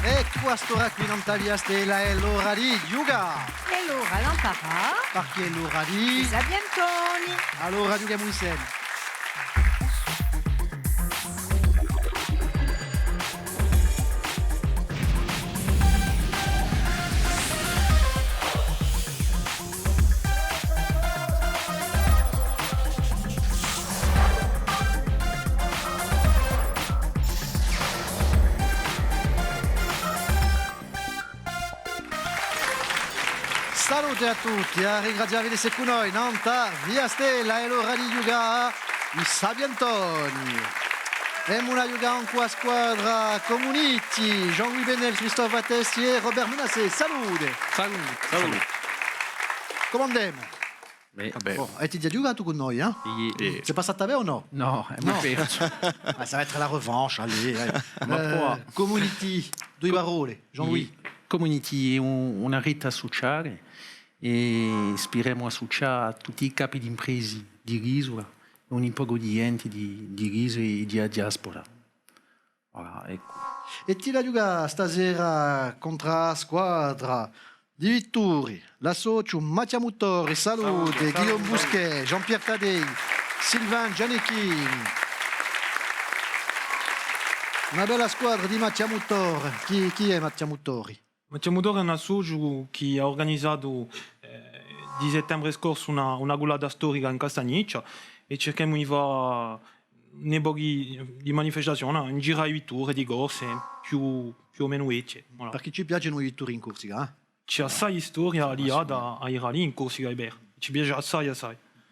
E quest'ora qui non taglia stella è l'ora di Yuga. E l'ora l'imparà. Perché è l'ora di... Sabientoni. Allora giochiamo insieme. Salute a tutti, ringraziarvi di essere con noi, Nanta, via Stella e l'ora di Yuga, i Sabientoni. E una Yuga en qua squadra Comuniti, Jean-Louis Benel, Christophe Attesti e Robert Menassé. Salute. Salute. Come andiamo? Vabbè. Bon, hai già giocato con noi, hein? C'est pas ça ta o no? No, è No. perso. Ah, ça va être la revanche, allez. Ma qua. Community, due parole, Jean-Louis. Community è una rete sociale e ispiriamo a associare tutti i capi di imprese di Risola e un po' di enti di Riso e di diaspora. Voilà, ecco. E ti la gioca stasera contro la squadra di Vitturi, la socio Mattia Muttori, salute, Guillaume Bousquet, Jean-Pierre Tadei, Sylvain Gianecchini. Una bella squadra di Mattia Muttori. Chi è Mattia Muttori? Mattia Muttori è un associo che ha organizzato di settembre scorso una gulada storica in Castagniccia e cerchiamo di fare di manifestazione in giro a Vitturi, di corse più o meno vecchie. Voilà. Perché ci piacciono i Vitturi in Corsica, eh? C'è assai storia legata ai rally in Corsica e Ber. Ci piace assai.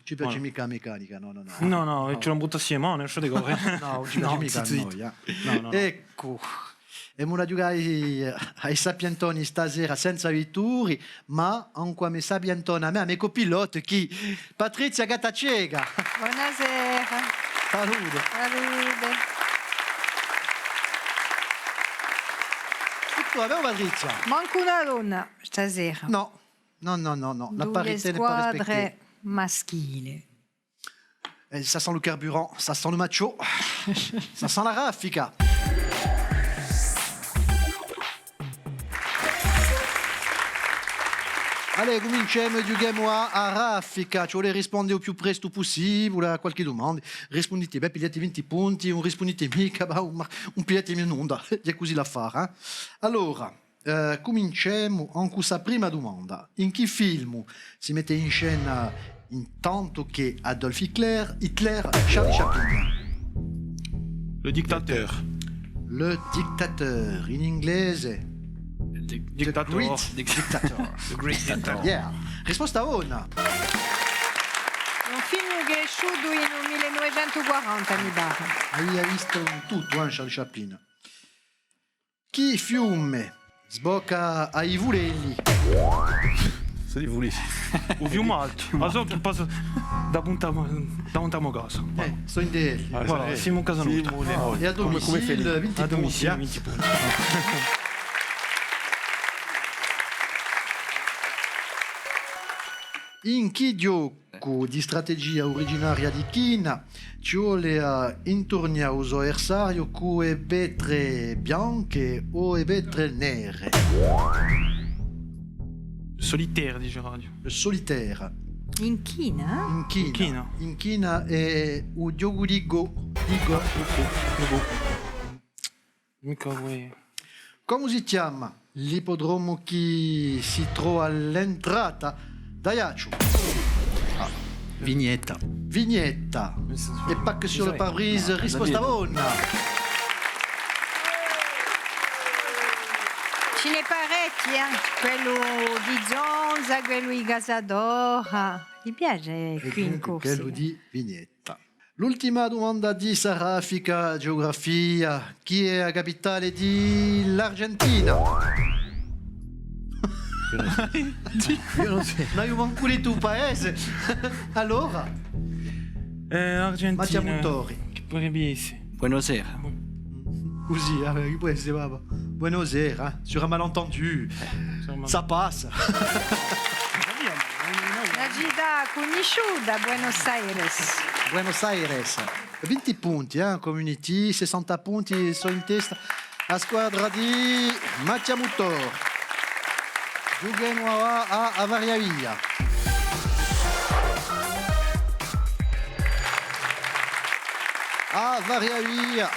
Ci piace Voilà. mica la meccanica, no. No, ce l'ho buttato assieme, non so di cosa. No, ci piace mica a noi, eh. No. Ecco, e una giocare ai Sapientoni stasera senza Vitturi, ma anche a me Sapientoni, a me copilote, chi? Patrizia Gattacega. Buonasera. Salute. Salute. Tu avevo Patrizia? Manco una donna stasera. No, la Due parità n'est pas respectée. squadre maschili. Ça sent le carburant, ça sent le macho, ça sent la raffica. Allez, cominciamo, giochiamo a raffica, ci vuole rispondere il più presto possibile a qualche domanda. Rispondete, pigliate 20 punti, non rispondete mica, un pigliate in onda, è così la fare. Allora, cominciamo con questa prima domanda. In che film si mette in scena intanto che Adolf Hitler, Charlie Chaplin? Le dictateur. Le dictateur, in inglese. Dictator. Dictator. The Great Dictator. Yeah. Risposta 1. Un film cresciuto in 1940, mi pare. Hai visto tutto, Charlie Chaplin. Chi fiume sbocca ai Vulelli? Se li volessi. O filme alto. Ma so che passa da punta a casa. Sto in Delhi. Voilà, siamo a casa nostra. E a domicilio 20 A domicilio, punti. 20 punti. In chi gioco di strategia originaria di China ci vuole intorno a uso avversario con le betre bianche o le betre nere? Solitaire, dice Radio. Le solitaire. In China? In China. In China è un gioco di Go. Mica vuoi. Come si chiama l'ippodromo che si trova all'entrata d'Ajaccio? Vignetta. Vignetta. E pacche sur le pare-brise, risposta buona. Ce n'è parecchi, quello di Zonza, quello di Gasadora. Ti piace qui in corsa? Quello di Vignetta. L'ultima domanda di Sarafica Geografia. Chi è la capitale dell'Argentina? Io non so. Noi manco di tuo paese. Allora? Argentina. Mattia Muttori. Che potrebbe essere? Buonasera. Così, chi può essere, papà? Buenos Aires, sur un malentendu. Ça passe. La città conosciuta, Buenos Aires. Buenos Aires. 20 punti, Community, 60 punti sono in testa. La squadra di Mattia Muttor. Giochiamo a Variavia. A Variavia.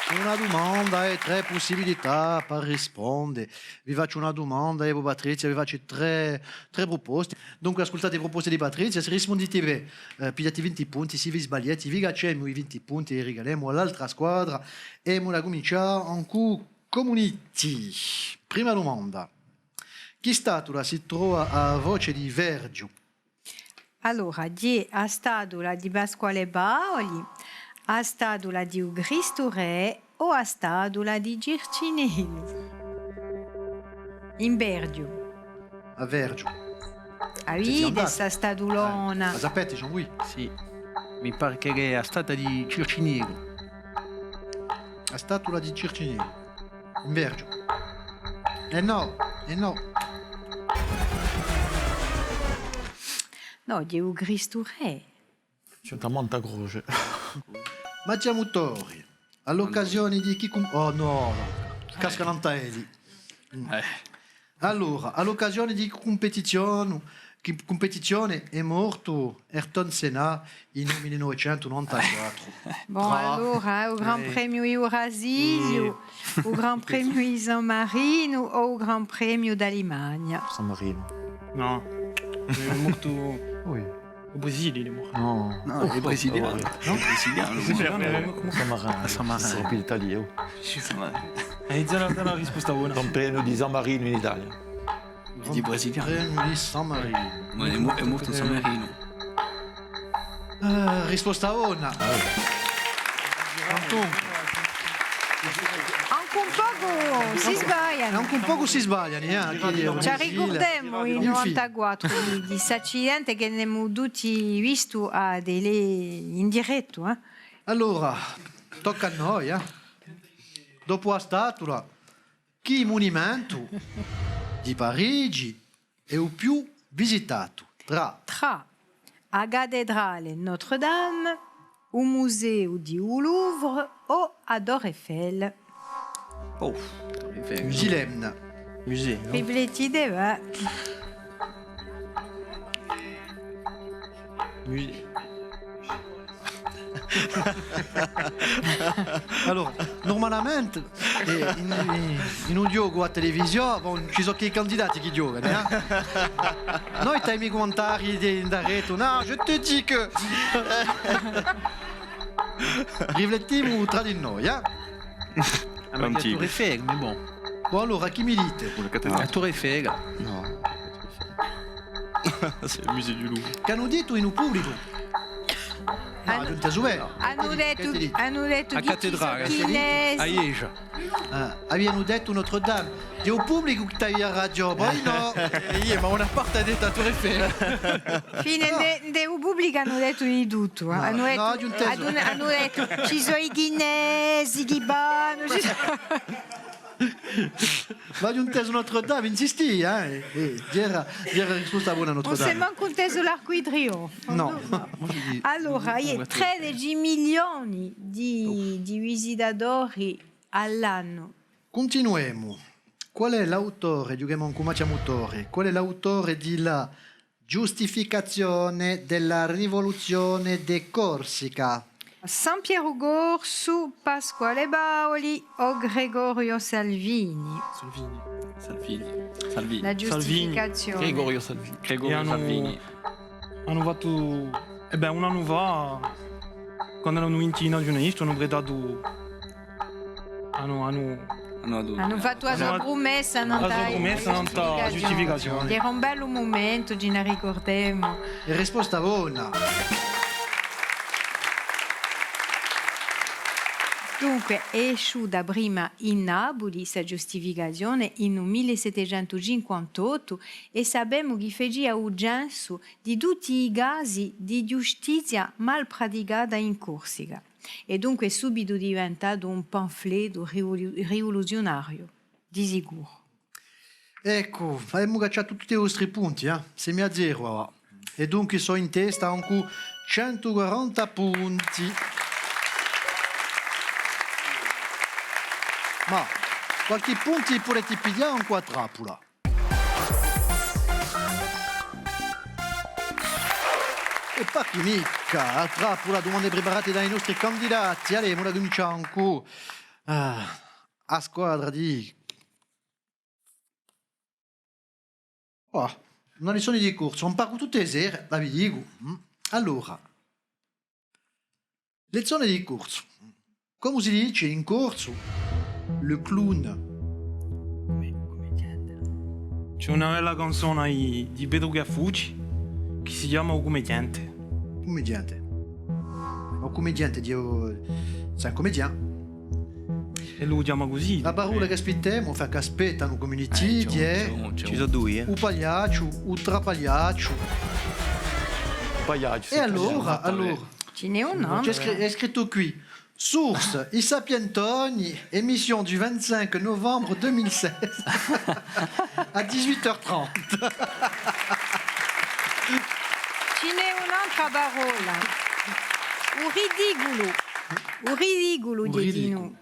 Una domanda e 3 possibilità per rispondere. Vi faccio una domanda e voi Patrizia vi faccio tre proposte. Dunque ascoltate le proposte di Patrizia, se rispondete bene pigliate 20 punti, se vi sbagliate vi gacciamo i 20 punti e regaliamo all'altra squadra e la cominciamo con Community. Prima domanda. Chi statua si trova a voce di Vergio? Allora, di a stadula di Pasquale Baoli, a stadula di Cristo Re o a stadula di Gircinelli? In Bergio. A Vergio. Ah Siete oui, andati? questa stadulona. La sapete, sono qui. Sì, mi pare che è stata di Circiniero. La statua di Circinelli. In Vergio. Eh no. No, di Cristo Re. C'è una monta croce. Mattia Muttori, all'occasione di chi... Oh no, cascano Antaeli. Allora, all'occasione di competizione è morto Ayrton Senna in 1994. Bon, allora, o Gran Premio Eurasilio, o Gran Premio di San Marino o o Gran Premio d'Alemagna? San Marino. No, è morto Oui. au Brasile, il est mort. No. No, è brasiliano. No? Brasiliano. San Marino. San Marino. Sarebbe l'Italia. E già la risposta buona. Don Premio di San Marino in Italia. Di brasiliano. Premio di San Marino. Ma è morto San Marino. Risposta buona. Anche un poco si sbagliano. Anche un poco si sbagliano, Ci ricordiamo il 94 di questo accidente che ne abbiamo tutti visto a delle in diretto. Allora, tocca a noi, Dopo la statua, chi monumento di Parigi è il più visitato? Tra Tra a cattedrale Notre-Dame, un museo di Louvre o a Torre Eiffel. Oh, Gilemna. Museo. Riflettite, va. Museo. Allora, normalmente in un gioco a televisione ci sono i candidati che giocano. Noi teniamo i commentari da rete. No, je te dis que. Riflettiamo tra di noi. la Tour Eiffel, mais bon. Bon, allora, chi mi dite? La Tour Eiffel. No. C'est le musée du Louvre. Che hanno detto in un pubblico? No, non ti vero. Hanno detto A di cattedrale. chinesi. A Liège. Abbiamo detto Notre-Dame. È un pubblico che stai a radio, poi no. Ma una parte ha detto la Tour Eiffel. Fine del pubblico hanno detto di tutto. Hanno detto, no, di un teso. hanno detto ci sono i chinesi, i vanno. Va di un teso Notre-Dame, insisti, Era risposta buona a Non si è Notre-Dame. manco inteso l'Arco di Trionfo. No. Allora, il 13 milioni di visitatori all'anno. Continuiamo. Qual è l'autore, giochiamo con Mattia Muttori, qual è l'autore della giustificazione della rivoluzione di Corsica? San Piero Gorsu, Pasquale Baoli o Gregorio Salvini. Salvini. La giustificazione. Gregorio Salvini. E hanno fatto... un anno fa, quando erano vinti i nazionisti, hanno bredato... Hanno fatto la sua promessa, non La sua promessa, non ta giustificazione. Era un bello momento, ce ne ricordiamo. E risposta buona. Dunque, è uscita prima in Napoli questa giustificazione in 1758 e sappiamo che faceva urgenza di tutti i casi di giustizia mal praticata in Corsica e dunque è subito diventato un pamphlet rivoluzionario, di sicuro. Ecco, abbiamo cacciato tutti i vostri punti, Semi a zero. E dunque sono in testa con 140 punti. Ma qualche punti potete pigliare anche a trappola. E pacchi mica, a trappola, domande preparate dai nostri candidati. Allora, ora cominciamo a squadra di... Oh, una lezione di corso, un parco tutte le sere, la vi dico. Allora, lezione di corso. Come si dice in corso? Le clown. C'è una bella canzone di Pedro Gaffucci che si chiama O Commediante. Commediante. Un commediante, Dio... Sei un comediante. E lo chiama così. La parola che aspettiamo, fa che aspettano community, Ci sono due, un pagliaccio, un trapagliaccio. Pagliaccio. E allora, Ce n'è un nome. è scritto qui. Source, I Sapientoni, émission du 25 novembre 2016 à 18h30. Ce n'è un'altra parola. Un ridicolo, Un Diedino.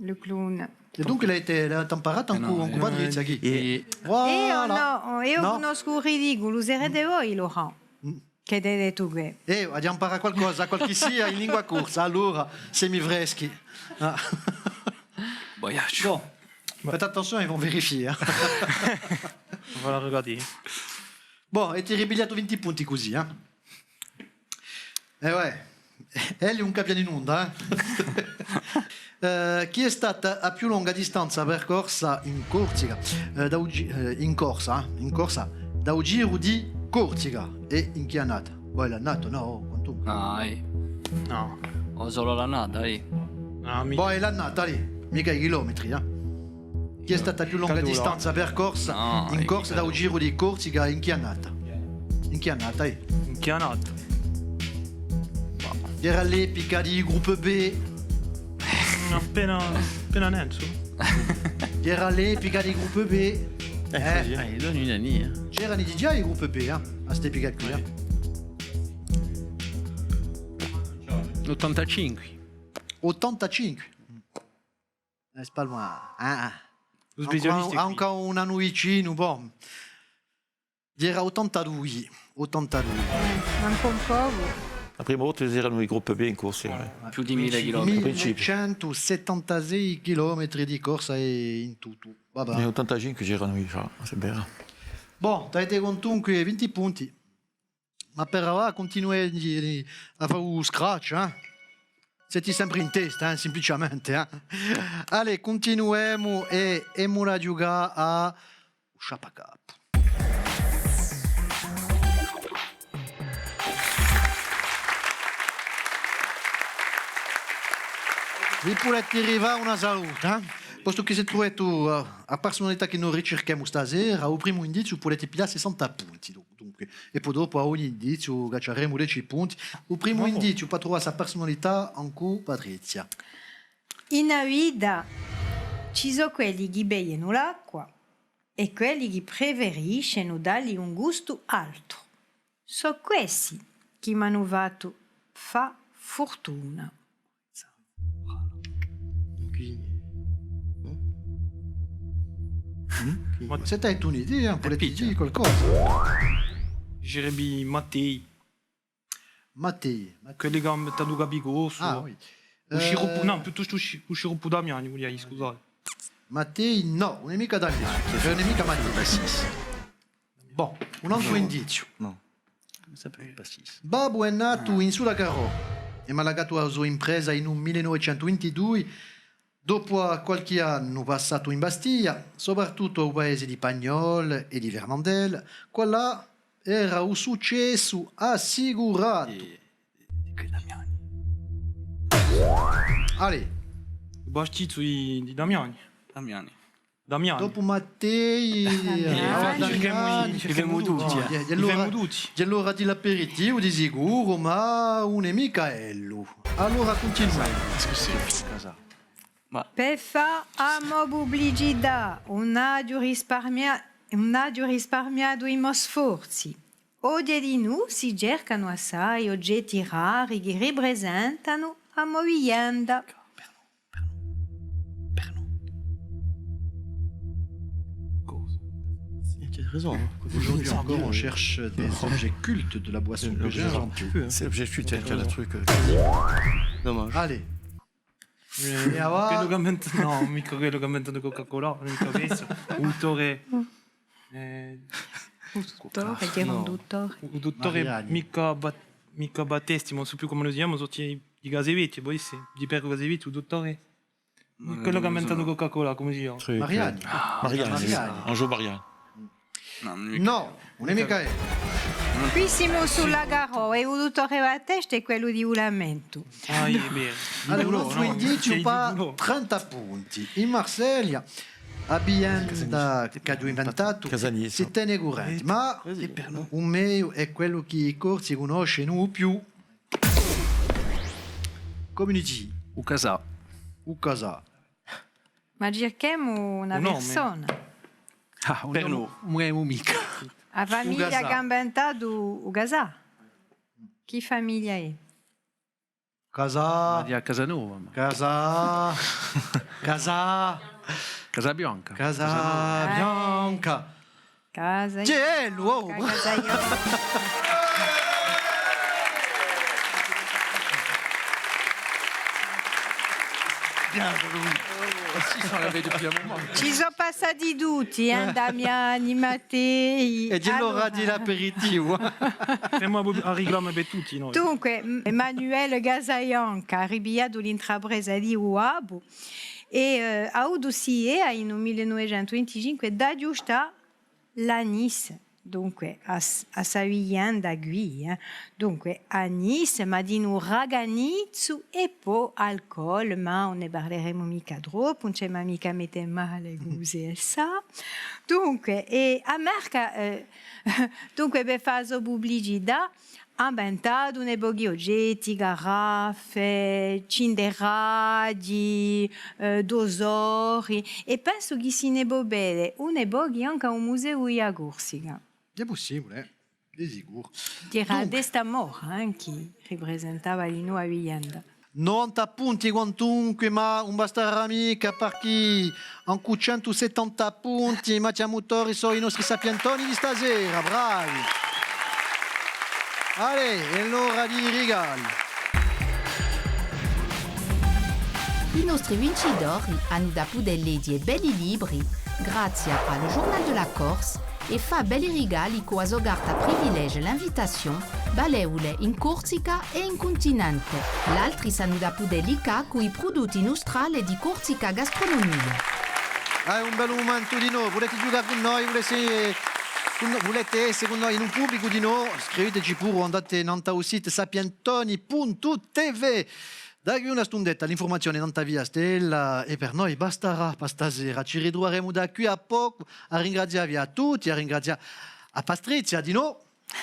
Le clown. E dunque l'ha imparato un Patrizia qui. Voilà. Io No. conosco un ridicolo, sarete voi, Laurent, che avete detto che. Andiamo a imparare qualcosa, qualche sia in lingua corsa. Allora, semivreschi. Ah. Boiaccio. Bon, faites attention, ils vont vérifier. On va la regarder. Bon, e ti ripigliato 20 punti così, eh? Ouais. Elio un capiano in onda, chi è stata a più lunga distanza percorsa in Corsica, in corsa, da un giro di Corsica e in chi è nata? Poi l'ha nato, no? Quanto? No. Ho solo la nata, No, Poi l'ha nata lì, mica i chilometri, eh? Chi è stata a più lunga Cadura. distanza percorsa No, in corsa da un giro di Corsica e in chi è nata? In chi è nata, Chi è nato? Era l'epica di gruppo B, Appena Nenzo. era l'epica di gruppo B. Gli doni una nia. C'erano i DJ di gruppo B, a quest'epica qui, 85. 85. C'est pas loin. Lo specialista è qui. Anche un anno vicino, boh. Era 82. 82. Manco un po'. La prima volta erano i gruppi B in corsa. Più di 1000 chilometri. 1176 km di corsa e in tutto. Nel Vabbè. 85 c'erano i già, è vero. Bon, avete comunque 20 punti. Ma per ora continuare a fare un scratch, eh? Siete sempre in testa, semplicemente. Allez, continuiamo e ora giocare a Chapacap. Vi potete arrivare una salute, posto che si trova a personalità che noi ricerchiamo stasera, al primo indizio potete pigliare 60 punti. Dunque. E poi dopo a ogni indizio gacciaremo 10 punti. Il primo indizio per trovare sa personalità ancora Patrizia. In vita ci sono quelli che bevono l'acqua e quelli che preferiscono dargli un gusto alto. Sono questi che mi hanno fatto fa fortuna. Siete uniti, potete dire qualcosa. Dicerebbe Mattei. Mattei. Quelli che hanno mettato capicoso. Ah, oui. No, piuttosto lo sciroppo Damiani, voglio dire, scusate. Mattei, no, un'amica Damiano. È un'amica Mattei. Bon, un altro indizio. Babbo è nato in Sudacaro e ha lavorato la sua impresa in un 1922. Dopo qualche anno passato in Bastiglia, soprattutto al paese di Pagnol e di Vernandel, quella era un successo assicurato. Allez, Il bastizzo di Damiani. Damiani. Damiani. dopo Mattei, Damiani. Cerchiamo tutti. e Li fermo tutti. allora di l'aperitivo di sicuro, ma un è Micaello. Allora continuiamo. Per fare a pubblicità, non ho risparmiato i miei sforzi. Oggi di noi si cercano assai oggetti rari che rappresentano la movimenta. tu as raison. Aujourd'hui encore, on cherche des objets cultes de la boisson que j'ai inventée. C'est l'objectif, tu as le truc. Dommage. Allez. Quello allora, commento, no, mica quello commento di Coca-Cola, mica questo. Autore. Dottore, dire un dottore. Un dottore Mariani. mica Battesti, non so più come lo chiamo, sono i Gasevetti, poi sì, di Perro Gasevetti, un dottore. Quello che ha inventato Coca-Cola, come si chiama? Truc, Mariani. Mariani. Angelo Mariani. No, non mi- No, non è mica Qui siamo sulla Garò e il dottore Battesti è quello di Ulamento. Ah, è vero. Allora, Di non Bulò, fu in 10 C'è o di pa Bulò. 30 punti. In Marsiglia, azienda che ha inventato, Casanis. si tiene corrente. Ma un meglio è quello che i corsi conoscono più. Community, O casà. o casa. Ma cerchiamo una Un nome. persona. Ah, un Pernod. uomo mica. La famiglia Ugasà. che ha inventato Ugasà. Che famiglia è? Casa, Di a Casanova. casa, casa, Casabianca. casa bianca. Casa. Cielo, oh. Casa. Si sono la depuis un moment. Ci sono passati tutti, Damiani, Mattei. E glielo Allora, di l'aperitivo. Siamo a reclame per tutti noi. Dunque, Emanuele Gazayanca ha ribiato l'intrapresa di Uabu e ha avuto sì, in 1925 da giusta la Nice. Dunque, a Saviglian da Gui. Dunque, a Nice, ma di un raganizzo e poi alcol, ma non ne parleremo mica troppo, non c'è mica mette male, così sa. Dunque, e a Merca, dunque, per fare pubblicità, ha inventato un pochi oggetti, garraffe, cinderaggi, dosori, e penso che si ne può bere un pochi anche a un museo a Corsica. È possibile, di sicuro. Dirà Desta Mora, che rappresentava la nuova vicenda. 90 punti quantunque, ma un bastare mica perché anche 170 punti, ma c'è motori sono i nostri sapientoni di stasera, bravi. Allez, è l'ora di regali. I nostri vincitori hanno da poter leggere belli libri grazie al Journal de la Corse e fa belli regali che azogarta privilege l'invitation baleule in Corsica e in continente. L'altri sanno da poter licare con i prodotti nostrali di Corsica Gastronomia. È un bel momento di noi, volete giocare con noi, volete essere con noi in un pubblico di noi, scriveteci pure, andate nel sito sapientoni.tv. Dagli una stundetta l'informazione in via Stella e per noi basterà per stasera. Ci ritroveremo da qui a poco a ringraziarvi a tutti, a ringraziare a Patrizia di noi.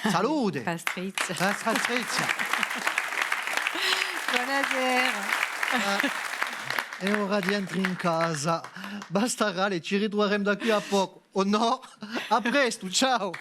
Salute! Pastrizia. Patrizia! Buonasera. È ora di entrare in casa. Basterà, ci ritroveremo da qui a poco. O no? A presto, ciao!